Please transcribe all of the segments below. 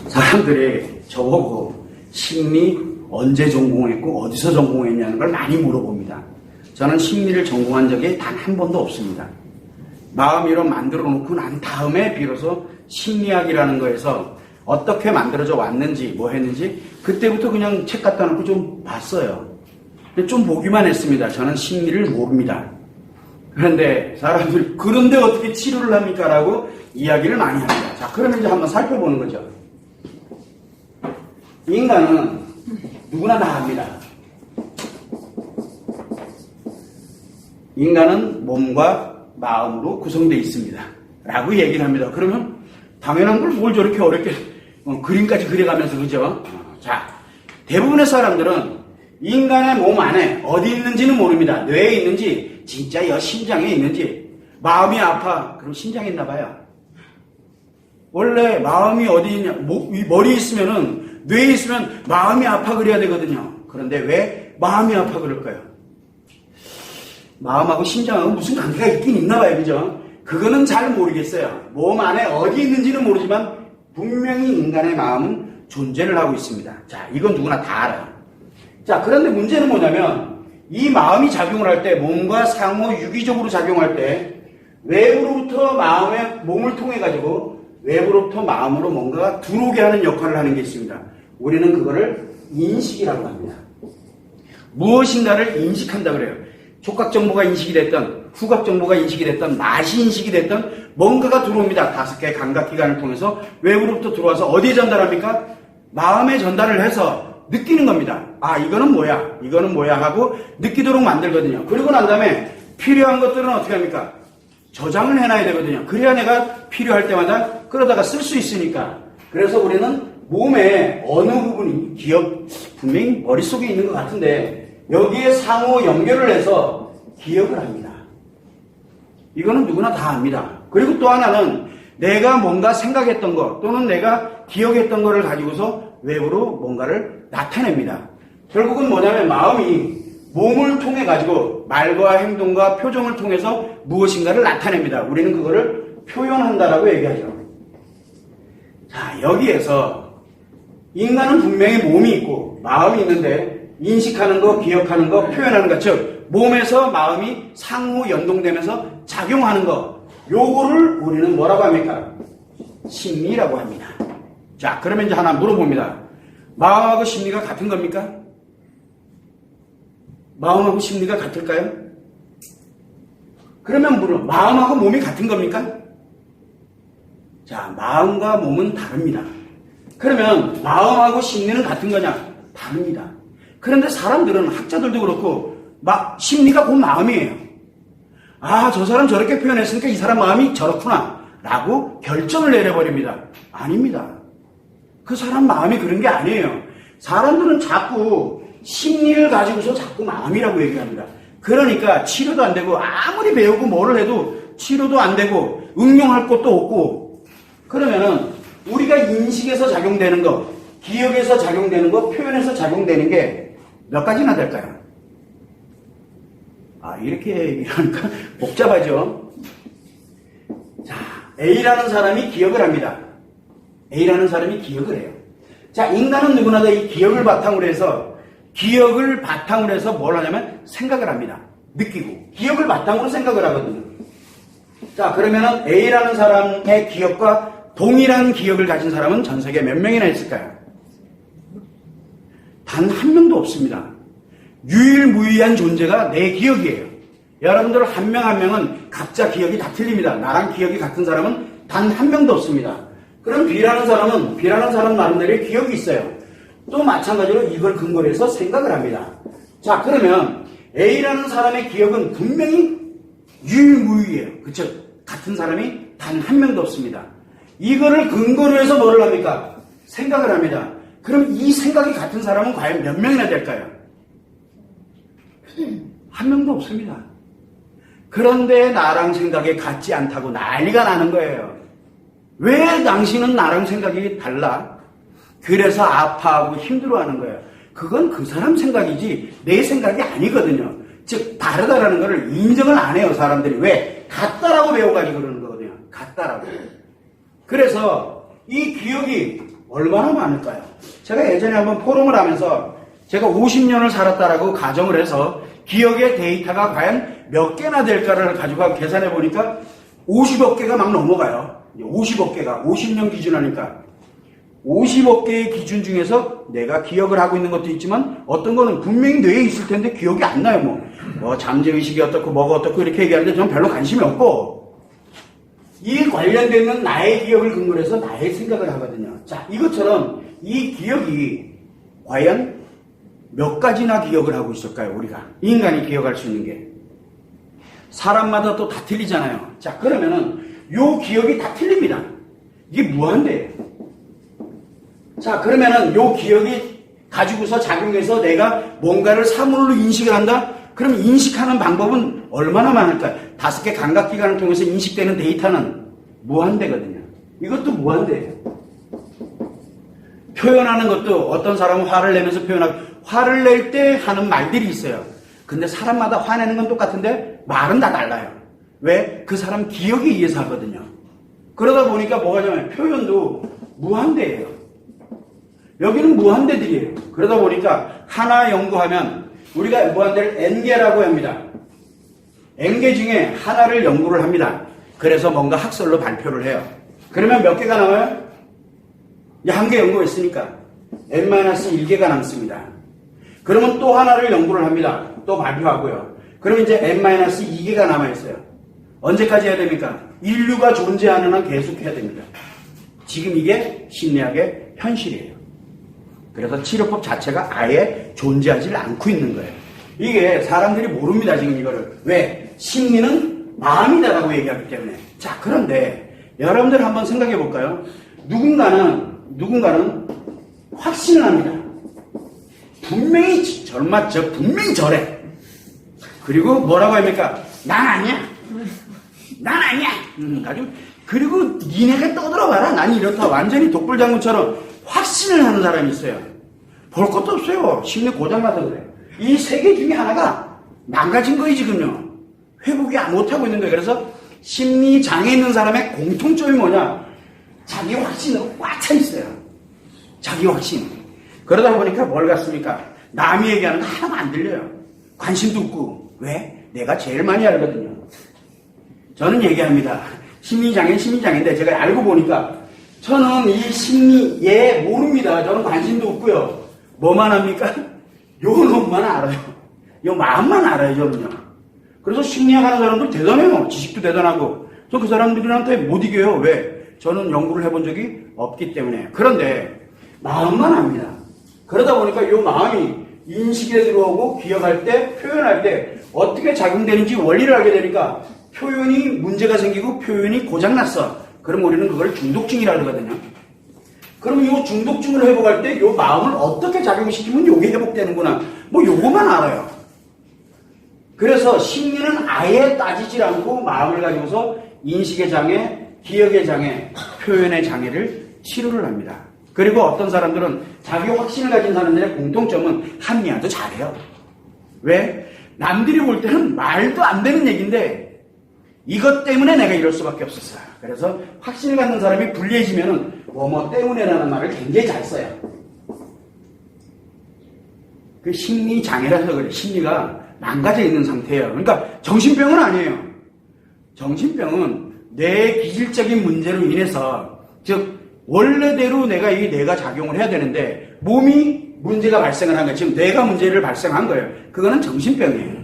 사람들이 저보고 심리 언제 전공했고 어디서 전공했냐는 걸 많이 물어봅니다. 저는 심리를 전공한 적이 단 한 번도 없습니다. 마음으로 만들어 놓고 난 다음에 비로소 심리학이라는 거에서 어떻게 만들어져 왔는지 뭐 했는지 그때부터 그냥 책 갖다 놓고 좀 봤어요. 근데 좀 보기만 했습니다. 저는 심리를 모릅니다. 그런데 사람들이 그런데 어떻게 치료를 합니까? 라고 이야기를 많이 합니다. 자, 그러면 이제 한번 살펴보는 거죠. 인간은 누구나 다 합니다. 인간은 몸과 마음으로 구성되어 있습니다. 라고 얘기를 합니다. 그러면 당연한 걸 뭘 저렇게 어렵게 그림까지 그려가면서 그죠? 자, 대부분의 사람들은 인간의 몸 안에 어디 있는지는 모릅니다. 뇌에 있는지 진짜 여 심장에 있는지 마음이 아파 그럼 심장에 있나 봐요. 원래 마음이 어디 있냐 머리에 있으면은 뇌에 있으면 마음이 아파 그래야 되거든요. 그런데 왜 마음이 아파 그럴까요? 마음하고 심장하고 무슨 관계가 있긴 있나 봐요. 그죠? 그거는 잘 모르겠어요. 몸 안에 어디 있는지는 모르지만 분명히 인간의 마음은 존재를 하고 있습니다. 자, 이건 누구나 다 알아요. 자, 그런데 문제는 뭐냐면 이 마음이 작용을 할 때 몸과 상호 유기적으로 작용할 때 외부로부터 마음의 몸을 통해 가지고 외부로부터 마음으로 뭔가가 들어오게 하는 역할을 하는 게 있습니다. 우리는 그거를 인식이라고 합니다. 무엇인가를 인식한다 그래요. 촉각 정보가 인식이 됐던 후각 정보가 인식이 됐던 맛이 인식이 됐던 뭔가가 들어옵니다. 5개의 감각기관을 통해서 외부로부터 들어와서 어디에 전달합니까? 마음에 전달을 해서 느끼는 겁니다. 아, 이거는 뭐야? 이거는 뭐야? 하고 느끼도록 만들거든요. 그리고 난 다음에 필요한 것들은 어떻게 합니까? 저장을 해놔야 되거든요. 그래야 내가 필요할 때마다 끌어다가 쓸 수 있으니까. 그래서 우리는 몸의 어느 부분이 기억, 분명히 머릿속에 있는 것 같은데 여기에 상호 연결을 해서 기억을 합니다. 이거는 누구나 다 압니다. 그리고 또 하나는 내가 뭔가 생각했던 것 또는 내가 기억했던 것을 가지고서 외부로 뭔가를 나타냅니다. 결국은 뭐냐면 마음이 몸을 통해 가지고 말과 행동과 표정을 통해서 무엇인가를 나타냅니다. 우리는 그거를 표현한다라고 얘기하죠. 자, 여기에서 인간은 분명히 몸이 있고 마음이 있는데 인식하는 거, 기억하는 거, 표현하는 것, 즉 몸에서 마음이 상호 연동되면서 작용하는 거, 요거를 우리는 뭐라고 합니까? 심리라고 합니다. 자, 그러면 이제 하나 물어봅니다. 마음하고 심리가 같은 겁니까? 마음하고 심리가 같을까요? 그러면 마음하고 몸이 같은 겁니까? 자, 마음과 몸은 다릅니다. 그러면 마음하고 심리는 같은 거냐? 다릅니다. 그런데 사람들은 학자들도 그렇고 심리가 곧 마음이에요. 아, 저 사람 저렇게 표현했으니까 이 사람 마음이 저렇구나 라고 결정을 내려버립니다. 아닙니다. 그 사람 마음이 그런 게 아니에요. 사람들은 자꾸 심리를 가지고서 자꾸 마음이라고 얘기합니다. 그러니까 치료도 안 되고 아무리 배우고 뭐를 해도 치료도 안 되고 응용할 것도 없고 그러면은 우리가 인식에서 작용되는 거, 기억에서 작용되는 거, 표현에서 작용되는 게 몇 가지나 될까요? 아, 이렇게 얘기하니까 복잡하죠? 자, A라는 사람이 기억을 합니다. A라는 사람이 기억을 해요. 자, 인간은 누구나 다 이 기억을 바탕으로 해서 뭘 하냐면 생각을 합니다. 느끼고. 기억을 바탕으로 생각을 하거든요. 자, 그러면은 A라는 사람의 기억과 동일한 기억을 가진 사람은 전 세계에 몇 명이나 있을까요? 단 한 명도 없습니다. 유일무이한 존재가 내 기억이에요. 여러분들 한 명 한 명은 각자 기억이 다 틀립니다. 나랑 기억이 같은 사람은 단 한 명도 없습니다. 그럼 B라는 사람 나름대로의 기억이 있어요. 또 마찬가지로 이걸 근거로 해서 생각을 합니다. 자, 그러면 A라는 사람의 기억은 분명히 유일무이해요. 그쵸? 같은 사람이 단 한 명도 없습니다. 이거를 근거로 해서 뭐를 합니까? 생각을 합니다. 그럼 이 생각이 같은 사람은 과연 몇 명이나 될까요? 한 명도 없습니다. 그런데 나랑 생각이 같지 않다고 난리가 나는 거예요. 왜 당신은 나랑 생각이 달라? 그래서 아파하고 힘들어하는 거예요. 그건 그 사람 생각이지 내 생각이 아니거든요. 즉 다르다라는 것을 인정을 안 해요. 사람들이. 왜? 같다라고 배워가지고 그러는 거거든요. 같다라고. 그래서 이 기억이 얼마나 많을까요? 제가 예전에 한번 포럼을 하면서 제가 50년을 살았다라고 가정을 해서 기억의 데이터가 과연 몇 개나 될까를 가지고 계산해 보니까 50억 개가 막 넘어가요. 50억 개가 50년 기준하니까 50억 개의 기준 중에서 내가 기억을 하고 있는 것도 있지만 어떤 거는 분명히 뇌에 있을 텐데 기억이 안 나요. 뭐 잠재의식이 어떻고 뭐가 어떻고 이렇게 얘기하는데 저는 별로 관심이 없고 이 관련되는 나의 기억을 근거로 해서 나의 생각을 하거든요. 자, 이것처럼 이 기억이 과연 몇 가지나 기억을 하고 있을까요? 우리가 인간이 기억할 수 있는 게 사람마다 또 다 틀리잖아요. 자, 그러면은 요 기억이 다 틀립니다. 이게 무한대예요. 자, 그러면은 요 기억이 가지고서 작용해서 내가 뭔가를 사물로 인식을 한다? 그럼 인식하는 방법은 얼마나 많을까요? 5개 감각기관을 통해서 인식되는 데이터는 무한대거든요. 이것도 무한대예요. 표현하는 것도 어떤 사람은 화를 내면서 표현하고 화를 낼 때 하는 말들이 있어요. 근데 사람마다 화내는 건 똑같은데 말은 다 달라요. 왜? 그 사람 기억에 의해서 하거든요. 그러다 보니까 뭐가 냐면 표현도 무한대예요. 여기는 무한대들이에요. 그러다 보니까 하나 연구하면 우리가 무한대를 n개라고 합니다. n개 중에 하나를 연구를 합니다. 그래서 뭔가 학설로 발표를 해요. 그러면 몇 개가 나와요? 한 개 연구했으니까 n-1개가 남습니다. 그러면 또 하나를 연구를 합니다. 또 발표하고요. 그럼 이제 n-2개가 남아있어요. 언제까지 해야 됩니까? 인류가 존재하는 한 계속 해야 됩니다. 지금 이게 심리학의 현실이에요. 그래서 치료법 자체가 아예 존재하지 않고 있는 거예요. 이게 사람들이 모릅니다, 지금 이거를. 왜? 심리는 마음이다라고 얘기하기 때문에. 자, 그런데 여러분들 한번 생각해 볼까요? 누군가는 확신을 합니다. 분명히 분명히 저래. 그리고 뭐라고 합니까? 난 아니야. 난 아니야. 그리고 니네가 떠들어봐라. 난 이렇다. 완전히 독불장군처럼 확신을 하는 사람이 있어요. 볼 것도 없어요. 심리 고장나서 그래요. 이 세 개 중에 하나가 망가진 거예요, 지금요. 회복이 못하고 있는 거예요. 그래서 심리 장애 있는 사람의 공통점이 뭐냐? 자기 확신으로 꽉 차 있어요. 자기 확신. 그러다 보니까 뭘 같습니까? 남이 얘기하는 거 하나도 안 들려요. 관심도 없고. 왜? 내가 제일 많이 알거든요. 저는 얘기합니다. 심리장애인데 제가 알고 보니까 저는 이 심리, 모릅니다. 저는 관심도 없고요. 뭐만 합니까? 요 놈만 알아요. 요 마음만 알아요, 저는요. 그래서 심리학 하는 사람들 대단해요. 지식도 대단하고. 저 그 사람들한테 못 이겨요. 왜? 저는 연구를 해본 적이 없기 때문에. 그런데 마음만 압니다. 그러다 보니까 요 마음이 인식에 들어오고 기억할 때, 표현할 때 어떻게 작용되는지 원리를 알게 되니까 표현이 문제가 생기고 표현이 고장났어. 그럼 우리는 그걸 중독증이라고 그러거든요. 그럼 이 중독증을 회복할 때 이 마음을 어떻게 작용시키면 이게 회복되는구나. 뭐 요거만 알아요. 그래서 심리는 아예 따지질 않고 마음을 가지고서 인식의 장애, 기억의 장애, 표현의 장애를 치료를 합니다. 그리고 어떤 사람들은 자기 확신을 가진 사람들의 공통점은 합리화도 잘해요. 왜? 남들이 볼 때는 말도 안 되는 얘기인데 이것 때문에 내가 이럴 수밖에 없었어요. 그래서 확신을 갖는 사람이 불리해지면은 뭐뭐 때문에라는 말을 굉장히 잘 써요. 그 심리 장애라서 그래. 심리가 망가져 있는 상태예요. 그러니까 정신병은 아니에요. 정신병은 내 기질적인 문제로 인해서, 즉 원래대로 내가 작용을 해야 되는데 몸이 문제가 발생을 한 거예요. 지금 뇌가 문제를 발생한 거예요. 그거는 정신병이에요.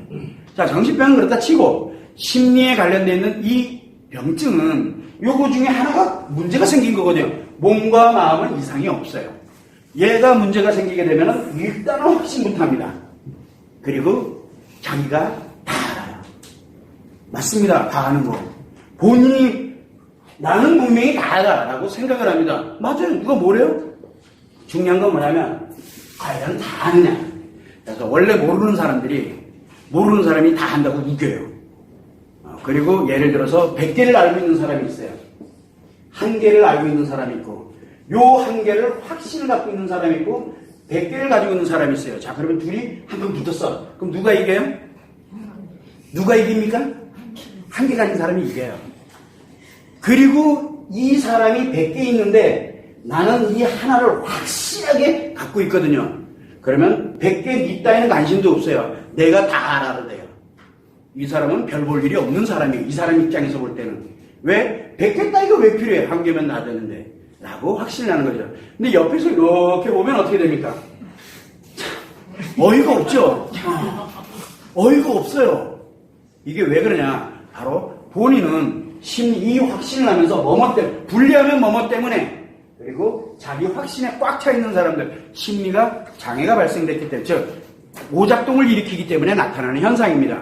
자, 정신병은 그렇다 치고 심리에 관련되어 있는 이 병증은 요거 중에 하나가 문제가 생긴 거거든요. 몸과 마음은 이상이 없어요. 얘가 문제가 생기게 되면 일단은 확신부터 합니다. 그리고 자기가 다 알아요. 맞습니다. 다 아는 거. 본인이 나는 분명히 다 알아라고 생각을 합니다. 맞아요. 누가 뭐래요? 중요한 건 뭐냐면 과연 다 아느냐. 그래서 원래 모르는 사람이 다 한다고 우겨요. 그리고 예를 들어서 100개를 알고 있는 사람이 있어요. 1개를 알고 있는 사람이 있고 요 1개를 확신을 갖고 있는 사람이 있고 100개를 가지고 있는 사람이 있어요. 자, 그러면 둘이 한 번 붙었어. 그럼 누가 이겨요? 누가 이깁니까? 1개 가진 사람이 이겨요. 그리고 이 사람이 100개 있는데 나는 이 하나를 확실하게 갖고 있거든요. 그러면 100개 니 따위는 관심도 없어요. 내가 다 알아도 돼요. 이 사람은 별 볼 일이 없는 사람이에요. 이 사람 입장에서 볼 때는. 왜? 100개 따위가 왜 필요해? 한 개면 나 되는데. 라고 확신이 나는 거죠. 근데 옆에서 이렇게 보면 어떻게 됩니까? 어이가 없죠? 어이가 없어요. 이게 왜 그러냐? 바로 본인은 이 확신을 하면서 뭐뭐 때문에, 불리하면 뭐뭐 때문에, 그리고 자기 확신에 꽉 차 있는 사람들, 심리가 장애가 발생됐기 때문에, 즉, 오작동을 일으키기 때문에 나타나는 현상입니다.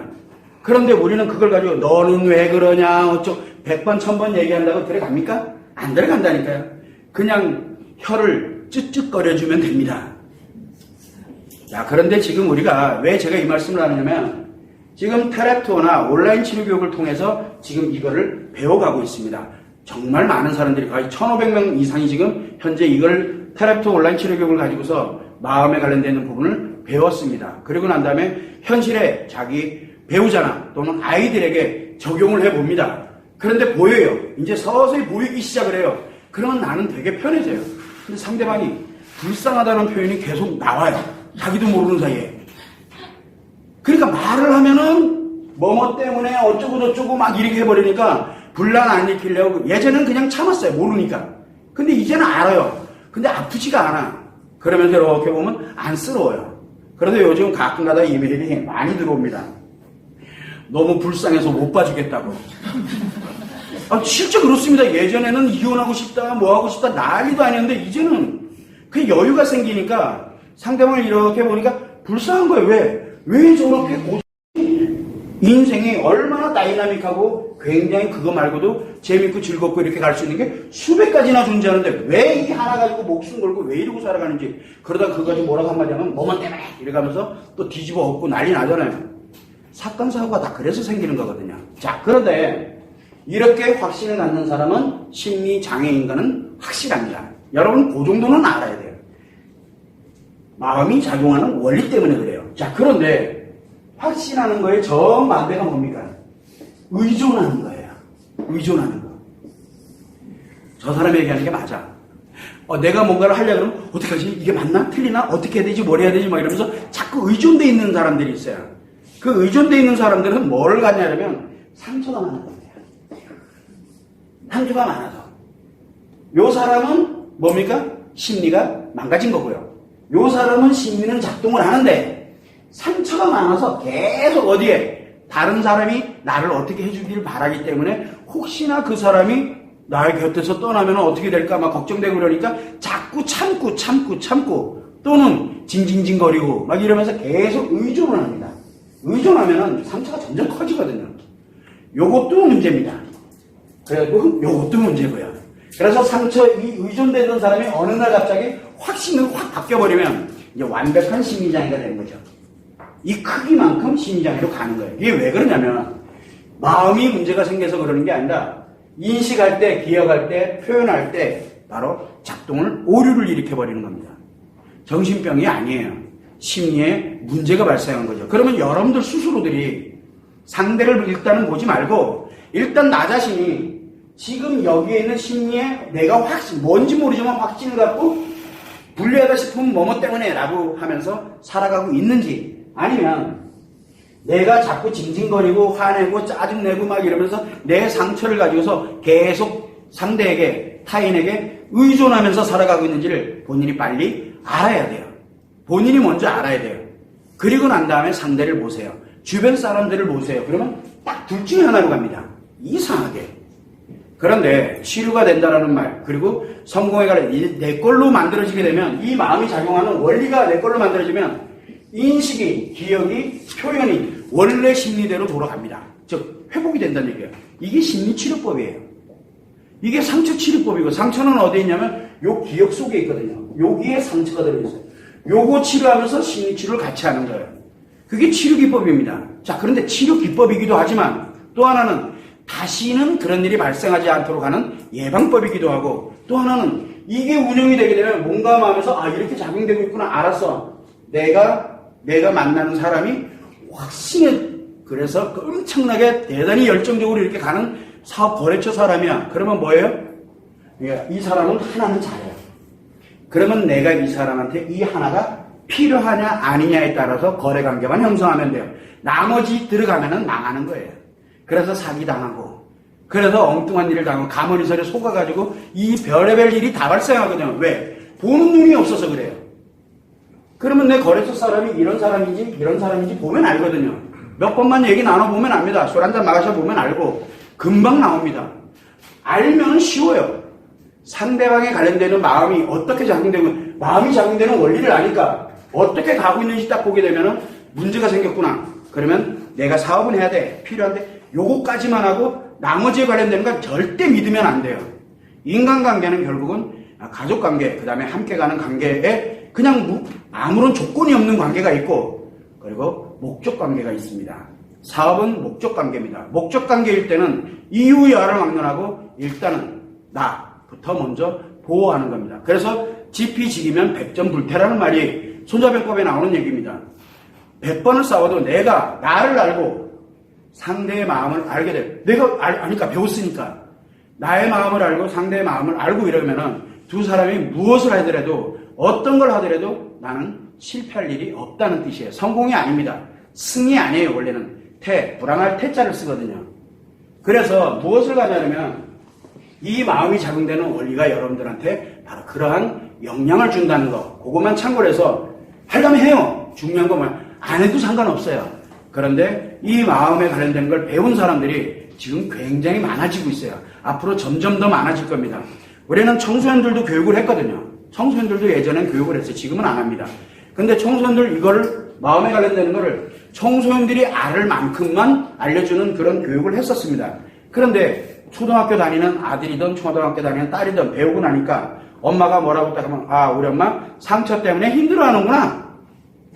그런데 우리는 그걸 가지고 너는 왜 그러냐, 어쩌고, 100번, 1000번 얘기한다고 들어갑니까? 안 들어간다니까요. 그냥 혀를 쯧쯧거려주면 됩니다. 자, 그런데 지금 우리가 왜 제가 이 말씀을 하느냐면, 지금 테랩투어나 온라인 치료 교육을 통해서 지금 이거를 배워가고 있습니다. 정말 많은 사람들이 거의 1500명 이상이 지금 현재 이걸 테랩투어 온라인 치료 교육을 가지고서 마음에 관련되는 부분을 배웠습니다. 그리고 난 다음에 현실에 자기 배우자나 또는 아이들에게 적용을 해봅니다. 그런데 보여요. 이제 서서히 보이기 시작을 해요. 그러면 나는 되게 편해져요. 근데 상대방이 불쌍하다는 표현이 계속 나와요. 자기도 모르는 사이에. 그러니까 말을 하면은 뭐뭐 때문에 어쩌고저쩌고 막 이렇게 해버리니까 분란 안 일으키려고 예전에는 그냥 참았어요. 모르니까. 근데 이제는 알아요. 근데 아프지가 않아. 그러면서 이렇게 보면 안쓰러워요. 그런데 요즘 가끔가다 이메일이 많이 들어옵니다. 너무 불쌍해서 못 봐주겠다고. 실제 그렇습니다. 예전에는 이혼하고 싶다, 뭐 하고 싶다, 난리도 아니었는데 이제는 그 여유가 생기니까 상대방을 이렇게 보니까 불쌍한 거예요. 왜 저렇게 인생이 얼마나 다이나믹하고 굉장히 그거 말고도 재밌고 즐겁고 이렇게 갈 수 있는 게 수백 가지나 존재하는데 왜 이 하나 가지고 목숨 걸고 왜 이러고 살아가는지. 그러다 그거 가지고 뭐라고 한마디 하면 뭐만 때문에 이래가면서 또 뒤집어 엎고 난리 나잖아요. 사건 사고가 다 그래서 생기는 거거든요. 자, 그런데 이렇게 확신을 갖는 사람은 심리장애인과는 확실합니다. 여러분 그 정도는 알아야 돼요. 마음이 작용하는 원리 때문에 그래요. 자, 그런데 확신하는 거에 정반대가 뭡니까? 의존하는 거예요. 의존하는 거. 저 사람이 얘기하는 게 맞아. 내가 뭔가를 하려고 그러면 어떡하지? 이게 맞나? 틀리나? 어떻게 해야 되지? 뭘 해야 되지? 막 이러면서 자꾸 의존돼 있는 사람들이 있어요. 그 의존돼 있는 사람들은 뭘 갖냐면 상처가 많은 겁니다. 상처가 많아서. 요 사람은 뭡니까? 심리가 망가진 거고요. 요 사람은 심리는 작동을 하는데 상처가 많아서 계속 어디에 다른 사람이 나를 어떻게 해주기를 바라기 때문에 혹시나 그 사람이 나의 곁에서 떠나면 어떻게 될까 막 걱정되고 그러니까 자꾸 참고 또는 징징징거리고 막 이러면서 계속 의존을 합니다. 의존하면 상처가 점점 커지거든요. 요것도 문제입니다. 그래도 요것도 문제고요. 그래서 이 의존되던 사람이 어느 날 갑자기 확신을 확 바뀌어버리면 이제 완벽한 심리장애가 되는 거죠. 이 크기만큼 심리장애로 가는 거예요. 이게 왜 그러냐면 마음이 문제가 생겨서 그러는 게 아니라 인식할 때, 기억할 때, 표현할 때 바로 작동을 오류를 일으켜버리는 겁니다. 정신병이 아니에요. 심리에 문제가 발생한 거죠. 그러면 여러분들 스스로들이 상대를 일단은 보지 말고 일단 나 자신이 지금 여기에 있는 심리에 내가 뭔지 모르지만 확신을 갖고 불리하다 싶으면 뭐뭐 때문에 라고 하면서 살아가고 있는지 아니면 내가 자꾸 징징거리고 화내고 짜증내고 막 이러면서 내 상처를 가지고서 계속 상대에게 타인에게 의존하면서 살아가고 있는지를 본인이 빨리 알아야 돼요. 본인이 먼저 알아야 돼요. 그리고 난 다음에 상대를 보세요. 주변 사람들을 보세요. 그러면 딱 둘 중에 하나로 갑니다. 이상하게. 그런데 치료가 된다라는 말 그리고 성공에 관해 내 걸로 만들어지게 되면 이 마음이 작용하는 원리가 내 걸로 만들어지면 인식이, 기억이, 표현이 원래 심리대로 돌아갑니다. 즉 회복이 된다는 얘기예요. 이게 심리치료법이에요. 이게 상처치료법이고 상처는 어디에 있냐면 요 기억 속에 있거든요. 여기에 상처가 들어있어요. 요거 치료하면서 심리치료를 같이 하는 거예요. 그게 치료기법입니다. 자, 그런데 치료기법이기도 하지만 또 하나는 다시는 그런 일이 발생하지 않도록 하는 예방법이기도 하고 또 하나는 이게 운영이 되게 되면 뭔가 마음에서 이렇게 작용되고 있구나 알았어. 내가 만나는 사람이 확신에 그래서 엄청나게 대단히 열정적으로 이렇게 가는 사업 거래처 사람이야. 그러면 뭐예요? 이 사람은 하나는 잘해요. 그러면 내가 이 사람한테 이 하나가 필요하냐 아니냐에 따라서 거래관계만 형성하면 돼요. 나머지 들어가면은 망하는 거예요. 그래서 사기당하고, 그래서 엉뚱한 일을 당하고, 가머리설에 속아가지고 이 별의별 일이 다 발생하거든요. 왜? 보는 눈이 없어서 그래요. 그러면 내 거래처 사람이 이런 사람인지 이런 사람인지 보면 알거든요. 몇 번만 얘기 나눠보면 압니다. 술 한잔 마셔보면 알고 금방 나옵니다. 알면 쉬워요. 상대방에 관련되는 마음이 어떻게 작용되고, 마음이 작용되는 원리를 아니까 어떻게 가고 있는지 딱 보게 되면 문제가 생겼구나. 그러면 내가 사업은 해야 돼. 필요한데 요거까지만 하고 나머지에 관련되는 건 절대 믿으면 안 돼요. 인간관계는 결국은 가족관계, 그 다음에 함께 가는 관계에 그냥 아무런 조건이 없는 관계가 있고, 그리고 목적관계가 있습니다. 사업은 목적관계입니다. 목적관계일 때는 이유야를 막론하고 일단은 나부터 먼저 보호하는 겁니다. 그래서 지피지기면 백전불태라는 말이 손자병법에 나오는 얘기입니다. 100번을 싸워도 내가 나를 알고 상대의 마음을 알게 돼. 내가 아니까 배웠으니까. 나의 마음을 알고 상대의 마음을 알고 이러면은 두 사람이 무엇을 하더라도 어떤 걸 하더라도 나는 실패할 일이 없다는 뜻이에요. 성공이 아닙니다. 승이 아니에요. 원래는 불안할 태자를 쓰거든요. 그래서 무엇을 가냐면 이 마음이 작용되는 원리가 여러분들한테 바로 그러한 영향을 준다는 거. 그것만 참고를 해서 하려면 해요. 중요한 것만 안 해도 상관없어요. 그런데 이 마음에 관련된 걸 배운 사람들이 지금 굉장히 많아지고 있어요. 앞으로 점점 더 많아질 겁니다. 우리는 청소년들도 교육을 했거든요. 청소년들도 예전엔 교육을 했어요. 지금은 안 합니다. 근데 청소년들 이거를 마음에 관련되는 거를 청소년들이 알을 만큼만 알려주는 그런 교육을 했었습니다. 그런데 초등학교 다니는 아들이든 초등학교 다니는 딸이든 배우고 나니까 엄마가 뭐라고 딱 하면 우리 엄마 상처 때문에 힘들어하는구나.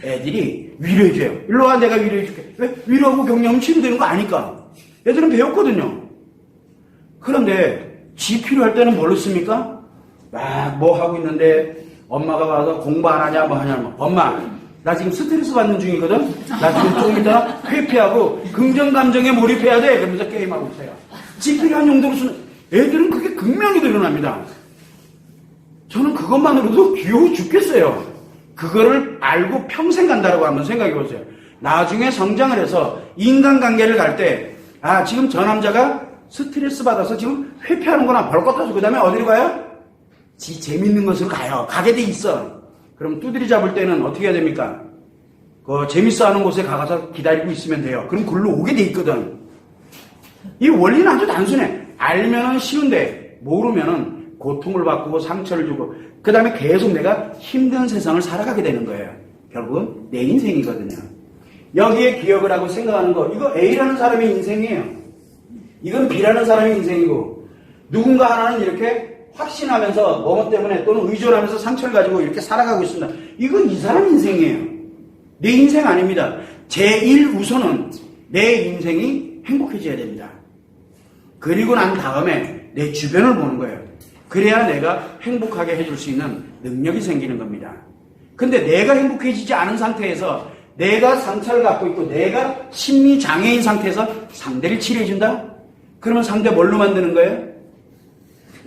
애들이 위로해줘요. 일로 와, 내가 위로해줄게. 왜? 위로하고 격려하면 치료되는 거 아니까. 애들은 배웠거든요. 그런데 지 필요할 때는 뭘로 씁니까? 막 뭐 하고 있는데 엄마가 와서 공부 안 하냐 뭐 하냐 뭐. 엄마 나 지금 스트레스 받는 중이거든. 나 지금 조금 이따 회피하고 긍정 감정에 몰입해야 돼. 그러면서 게임하고 있어요. 지 필요한 용도로 쓰는 애들은 그게 극명히 드러납니다. 저는 그것만으로도 귀여워 죽겠어요. 그거를 알고 평생 간다라고 한번 생각해 보세요. 나중에 성장을 해서 인간관계를 갈 때 지금 저 남자가 스트레스 받아서 지금 회피하는구나. 벌것 타서 그 다음에 어디로 가요? 지 재밌는 곳으로 가요. 가게 돼 있어. 그럼 두드리 잡을 때는 어떻게 해야 됩니까? 그 재밌어 하는 곳에 가서 기다리고 있으면 돼요. 그럼 글로 오게 돼 있거든. 이 원리는 아주 단순해. 알면은 쉬운데 모르면은 고통을 받고 상처를 주고 그 다음에 계속 내가 힘든 세상을 살아가게 되는 거예요. 결국은 내 인생이거든요. 여기에 기억을 하고 생각하는 거, 이거 A라는 사람의 인생이에요. 이건 B라는 사람의 인생이고, 누군가 하나는 이렇게 확신하면서 뭐 때문에 또는 의존하면서 상처를 가지고 이렇게 살아가고 있습니다. 이건 이 사람 인생이에요. 내 인생 아닙니다. 제1우선은 내 인생이 행복해져야 됩니다. 그리고 난 다음에 내 주변을 보는 거예요. 그래야 내가 행복하게 해줄 수 있는 능력이 생기는 겁니다. 근데 내가 행복해지지 않은 상태에서 내가 상처를 갖고 있고 내가 심리장애인 상태에서 상대를 치료해준다? 그러면 상대 뭘로 만드는 거예요?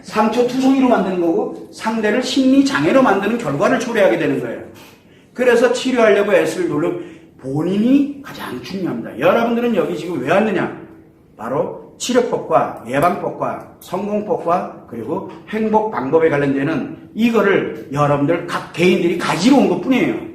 상처 투성이로 만드는 거고 상대를 심리장애로 만드는 결과를 초래하게 되는 거예요. 그래서 치료하려고 애쓸 노력, 본인이 가장 중요합니다. 여러분들은 여기 지금 왜 왔느냐? 바로 치료법과 예방법과 성공법과 그리고 행복 방법에 관련되는 이거를 여러분들 각 개인들이 가지러 온 것 뿐이에요.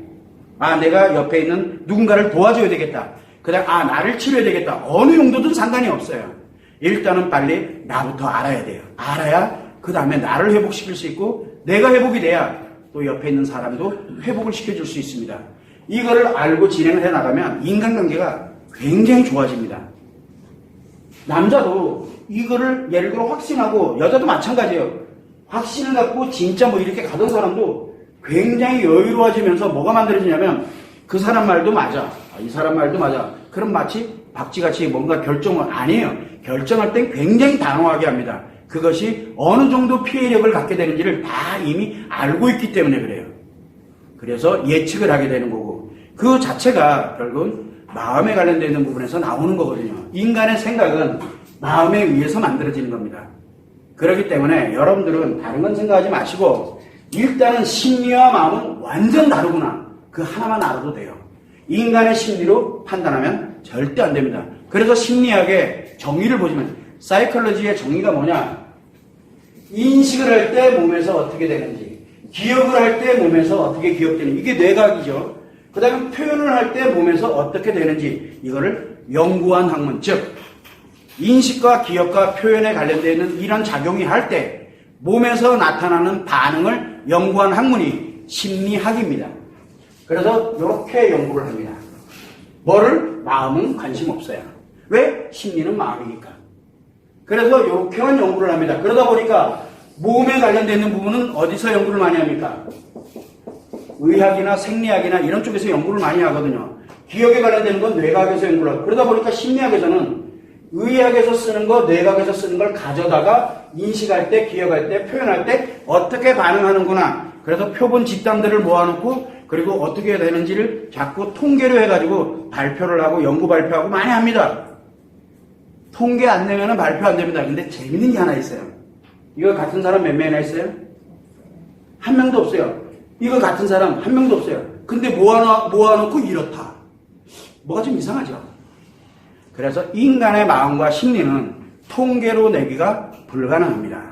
내가 옆에 있는 누군가를 도와줘야 되겠다. 그 다음 나를 치료해야 되겠다. 어느 용도든 상관이 없어요. 일단은 빨리 나부터 알아야 돼요. 알아야 그 다음에 나를 회복시킬 수 있고 내가 회복이 돼야 또 옆에 있는 사람도 회복을 시켜줄 수 있습니다. 이거를 알고 진행을 해나가면 인간관계가 굉장히 좋아집니다. 남자도 이거를 예를 들어 확신하고 여자도 마찬가지예요. 확신을 갖고 진짜 뭐 이렇게 가던 사람도 굉장히 여유로워지면서 뭐가 만들어지냐면 그 사람 말도 맞아. 이 사람 말도 맞아. 그럼 마치 박쥐같이 뭔가 결정을 안 해요. 결정할 땐 굉장히 단호하게 합니다. 그것이 어느 정도 피해력을 갖게 되는지를 다 이미 알고 있기 때문에 그래요. 그래서 예측을 하게 되는 거고 그 자체가 결국은 마음에 관련되어 있는 부분에서 나오는 거거든요. 인간의 생각은 마음에 의해서 만들어지는 겁니다. 그렇기 때문에 여러분들은 다른 건 생각하지 마시고 일단은 심리와 마음은 완전 다르구나. 그 하나만 알아도 돼요. 인간의 심리로 판단하면 절대 안 됩니다. 그래서 심리학의 정의를 보시면 사이콜로지의 정의가 뭐냐? 인식을 할 때 몸에서 어떻게 되는지, 기억을 할 때 몸에서 어떻게 기억되는지, 이게 뇌각이죠. 그 다음에 표현을 할 때 몸에서 어떻게 되는지, 이거를 연구한 학문, 즉 인식과 기억과 표현에 관련되어 있는 이런 작용이 할 때 몸에서 나타나는 반응을 연구한 학문이 심리학입니다. 그래서 이렇게 연구를 합니다. 뭐를? 마음은 관심 없어요. 왜? 심리는 마음이니까. 그래서 이렇게만 연구를 합니다. 그러다 보니까 몸에 관련되어 있는 부분은 어디서 연구를 많이 합니까? 의학이나 생리학이나 이런 쪽에서 연구를 많이 하거든요. 기억에 관련되는 건 뇌과학에서 연구를 하고, 그러다 보니까 심리학에서는 의학에서 쓰는 거, 뇌과학에서 쓰는 걸 가져다가 인식할 때, 기억할 때, 표현할 때 어떻게 반응하는구나. 그래서 표본 집단들을 모아놓고 그리고 어떻게 해야 되는지를 자꾸 통계로 해가지고 발표를 하고 연구 발표하고 많이 합니다. 통계 안 내면 발표 안 됩니다. 근데 재밌는 게 하나 있어요. 이거 같은 사람 몇 명이나 있어요? 한 명도 없어요. 이거 같은 사람 한 명도 없어요. 근데 모아놓고 이렇다. 뭐가 좀 이상하죠? 그래서 인간의 마음과 심리는 통계로 내기가 불가능합니다.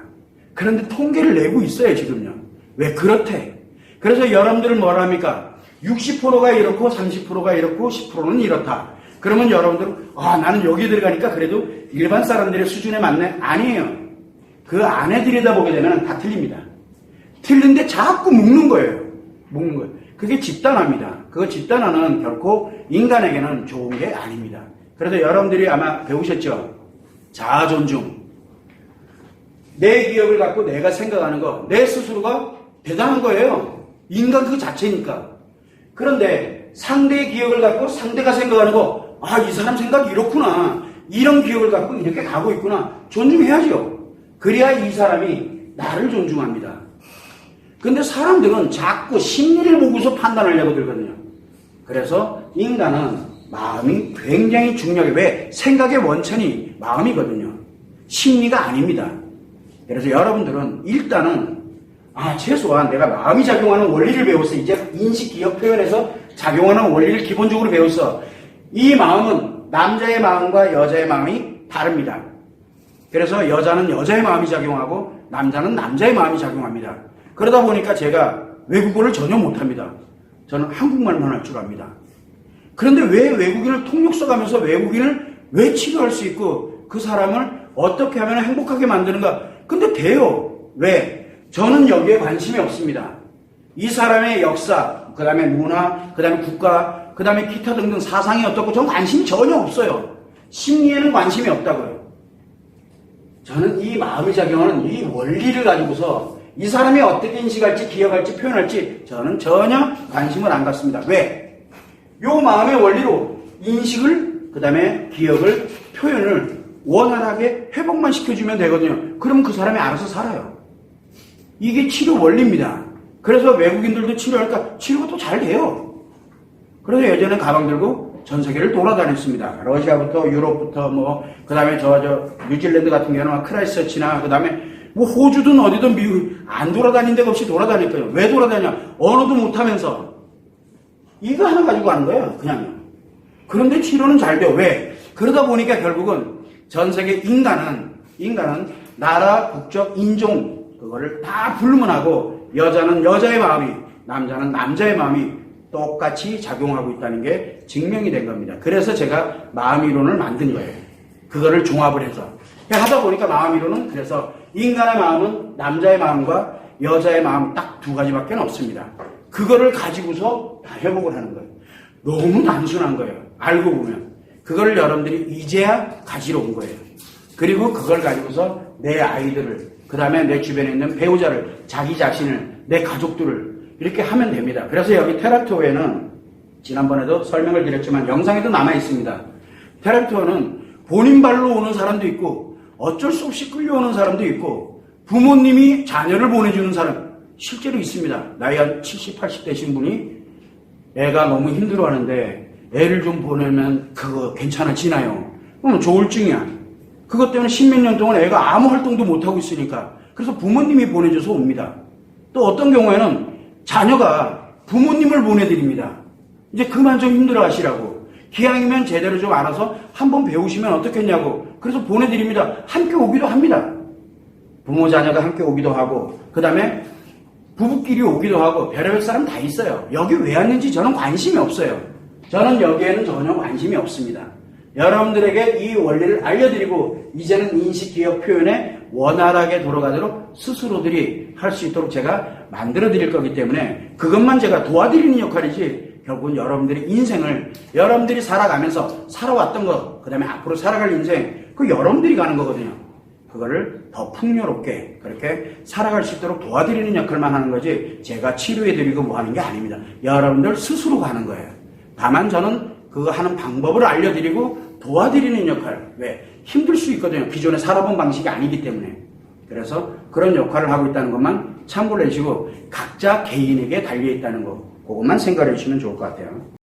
그런데 통계를 내고 있어요, 지금요. 왜 그렇대? 그래서 여러분들은 뭐라 합니까? 60%가 이렇고 30%가 이렇고 10%는 이렇다. 그러면 여러분들은 나는 여기 들어가니까 그래도 일반 사람들의 수준에 맞네? 아니에요. 그 안에 들여다보게 되면 다 틀립니다. 틀린데 자꾸 묶는 거예요. 묶는 거예요. 그게 집단화입니다. 그 집단화는 결코 인간에게는 좋은 게 아닙니다. 그래서 여러분들이 아마 배우셨죠? 자아존중. 내 기억을 갖고 내가 생각하는 거, 내 스스로가 대단한 거예요. 인간 그 자체니까. 그런데 상대의 기억을 갖고 상대가 생각하는 거, 이 사람 생각이 이렇구나. 이런 기억을 갖고 이렇게 가고 있구나. 존중해야죠. 그래야 이 사람이 나를 존중합니다. 근데 사람들은 자꾸 심리를 보고서 판단하려고 들거든요. 그래서 인간은 마음이 굉장히 중요해요. 왜? 생각의 원천이 마음이거든요. 심리가 아닙니다. 그래서 여러분들은 일단은 최소한 내가 마음이 작용하는 원리를 배웠어. 이제 인식, 기억, 표현에서 작용하는 원리를 기본적으로 배웠어. 이 마음은 남자의 마음과 여자의 마음이 다릅니다. 그래서 여자는 여자의 마음이 작용하고 남자는 남자의 마음이 작용합니다. 그러다 보니까 제가 외국어를 전혀 못합니다. 저는 한국말만 할 줄 압니다. 그런데 왜 외국인을 통역 써가면서 외국인을 왜 치료할 수 있고 그 사람을 어떻게 하면 행복하게 만드는가? 근데 돼요. 왜? 저는 여기에 관심이 없습니다. 이 사람의 역사, 그 다음에 문화, 그 다음에 국가, 그 다음에 기타 등등 사상이 어떻고 저는 관심이 전혀 없어요. 심리에는 관심이 없다고요. 저는 이 마음이 작용하는 이 원리를 가지고서 이 사람이 어떻게 인식할지, 기억할지, 표현할지 저는 전혀 관심을 안 갖습니다. 왜? 요 마음의 원리로 인식을, 그 다음에 기억을, 표현을 원활하게 회복만 시켜주면 되거든요. 그러면 그 사람이 알아서 살아요. 이게 치료 원리입니다. 그래서 외국인들도 치료할까? 치료가 또 잘 돼요. 그래서 예전에 가방 들고 전 세계를 돌아다녔습니다. 러시아부터 유럽부터 그 다음에 뉴질랜드 같은 경우는 크라이스처치나 그 다음에 호주든 어디든 미국 안 돌아다닌 데가 없이 돌아다닐 거예요. 왜 돌아다냐? 언어도 못하면서. 이거 하나 가지고 가는 거예요. 그냥요. 그런데 치료는 잘 돼요. 왜? 그러다 보니까 결국은 전 세계 인간은 나라, 국적, 인종 그거를 다 불문하고 여자는 여자의 마음이, 남자는 남자의 마음이 똑같이 작용하고 있다는 게 증명이 된 겁니다. 그래서 제가 마음이론을 만든 거예요. 그거를 종합을 해서. 하다 보니까 마음이론은 그래서 인간의 마음은 남자의 마음과 여자의 마음 딱 두 가지밖에 없습니다. 그거를 가지고서 다 회복을 하는 거예요. 너무 단순한 거예요. 알고 보면. 그거를 여러분들이 이제야 가지러 온 거예요. 그리고 그걸 가지고서 내 아이들을, 그 다음에 내 주변에 있는 배우자를, 자기 자신을, 내 가족들을 이렇게 하면 됩니다. 그래서 여기 테라피오에는 지난번에도 설명을 드렸지만 영상에도 남아 있습니다. 테라피오는 본인 발로 오는 사람도 있고 어쩔 수 없이 끌려오는 사람도 있고 부모님이 자녀를 보내주는 사람 실제로 있습니다. 나이 한 70, 80 되신 분이 애가 너무 힘들어하는데 애를 좀 보내면 그거 괜찮아지나요? 그럼 조울증이야. 그것 때문에 십몇 년 동안 애가 아무 활동도 못하고 있으니까. 그래서 부모님이 보내줘서 옵니다. 또 어떤 경우에는 자녀가 부모님을 보내드립니다. 이제 그만 좀 힘들어 하시라고. 기왕이면 제대로 좀 알아서 한번 배우시면 어떻겠냐고. 그래서 보내드립니다. 함께 오기도 합니다. 부모 자녀가 함께 오기도 하고, 그 다음에 부부끼리 오기도 하고, 별의별 사람 다 있어요. 여기 왜 왔는지 저는 관심이 없어요. 저는 여기에는 전혀 관심이 없습니다. 여러분들에게 이 원리를 알려드리고, 이제는 인식, 기억, 표현에 원활하게 돌아가도록 스스로들이 할 수 있도록 제가 만들어 드릴 거기 때문에 그것만 제가 도와드리는 역할이지, 결국은 여러분들의 인생을 여러분들이 살아가면서 살아왔던 것, 그 다음에 앞으로 살아갈 인생, 그 여러분들이 가는 거거든요. 그거를 더 풍요롭게 그렇게 살아갈 수 있도록 도와드리는 역할만 하는 거지, 제가 치료해드리고 뭐 하는 게 아닙니다. 여러분들 스스로 가는 거예요. 다만 저는 그거 하는 방법을 알려드리고 도와드리는 역할. 왜? 힘들 수 있거든요. 기존에 살아본 방식이 아니기 때문에. 그래서 그런 역할을 하고 있다는 것만 참고를 해주시고, 각자 개인에게 달려있다는 거, 그것만 생각해 주시면 좋을 것 같아요.